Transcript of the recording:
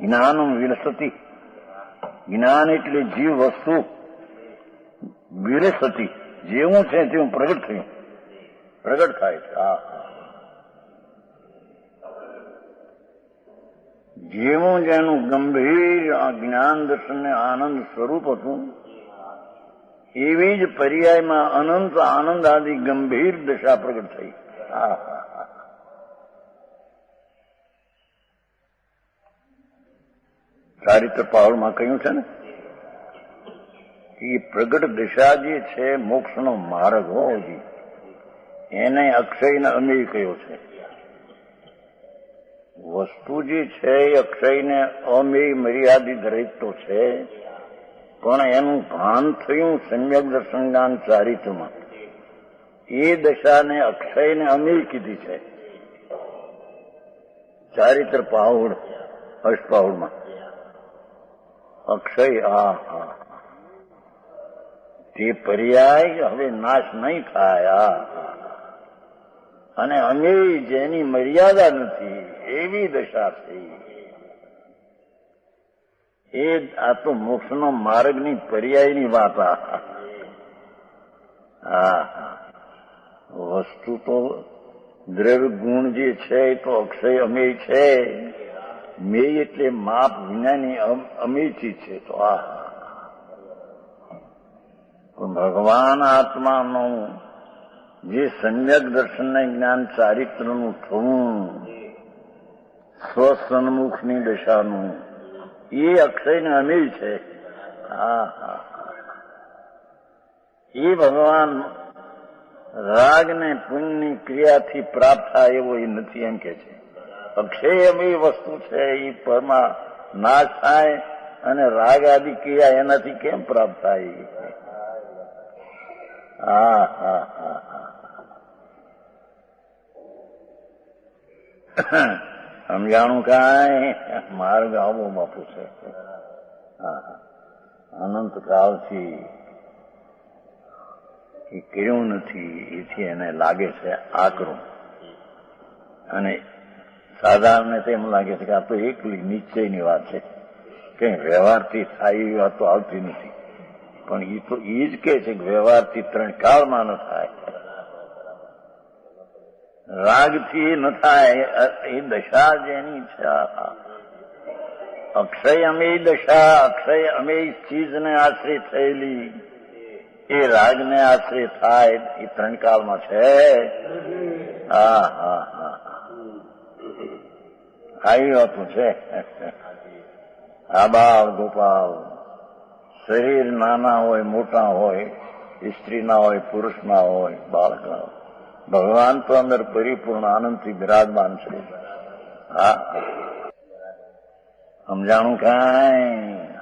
જ્ઞાનમ વિલસતી, જ્ઞાન એટલે જીવ વસ્તુ વિલસતી, જેવું છે તેવું પ્રગટ થયું, પ્રગટ થાય છે. હા, જેવું જેનું ગંભીર જ્ઞાન દર્શનને આનંદ સ્વરૂપ હતું, એવી જ પર્યાયમાં અનંત આનંદ આદિ ગંભીર દશા પ્રગટ થઈ. હા, ચારિત્ર પાવડમાં કહ્યું છે ને એ પ્રગટ દિશા જે છે મોક્ષનો માર્ગ હોય, એને અક્ષયને અમેય કહ્યો છે. વસ્તુ જે છે એ અક્ષયને અમેય મર્યાદિત રહિત તો છે, પણ એનું ભાન થયું સમ્યક દર્શન જ્ઞાન ચારિત્રમાં, એ દશાને અક્ષયને અમેય કીધી છે. ચારિત્ર પાવડ અષ્ટપાવડમાં અક્ષય, હા, તે પર્યાય હવે નાશ નહીં થાય. અને અમે જેની મર્યાદા નથી એવી દશા થઈ. એ આ તો મોક્ષનો માર્ગની પર્યાયની વાત. હા, વસ્તુ તો દ્રવ્ય ગુણ જે છે એ તો અક્ષય અમેય છે. મેય એટલે માપ વિનાની અમેયથી છે. તો પણ ભગવાન આત્માનું જે સમ્યક દર્શન જ્ઞાન ચારિત્રનું થવું, સ્વસન્મુખની દશાનું, એ અક્ષયને અમેય છે. હા, એ ભગવાન રાગ ને પુણ્યની ક્રિયાથી પ્રાપ્ત થાય એવો એ નથી એમ કે છે. અક્ષય અમેય વસ્તુ છે, એ પરમાં નાશ થાય અને રાગ આદિ ક્રિયા એનાથી કેમ પ્રાપ્ત થાય? હા, સમજાણું કાંઈ? માર્ગ આવો બાપુ છે. અનંત કાળથી એ કર્યું નથી, એથી એને લાગે છે આકરું. અને સાધારણ તેમ લાગે છે કે આ તો એકલી નિશ્ચયની વાત છે, કઈ વ્યવહારથી થાય એવી વાત તો આવતી નથી. પણ એ તો એ જ કે છે કે વ્યવહારથી ત્રણ કાળમાં ન થાય, રાગથી ન થાય. એ દશા જેની છે અક્ષય અમેય દશા, અક્ષય અમેય ચીજને આશ્રિત થયેલી, એ રાગને આશ્રિત થાય એ ત્રણ કાળમાં છે. હા, આવી વાતું છે. આબાળ ગોપાલ, શરીર નાના હોય મોટા હોય, સ્ત્રીના હોય પુરુષના હોય, બાળકના હોય, ભગવાન તો અંદર પરિપૂર્ણ આનંદથી બિરાજમાન છે. હા, સમજાણું કાંઈ?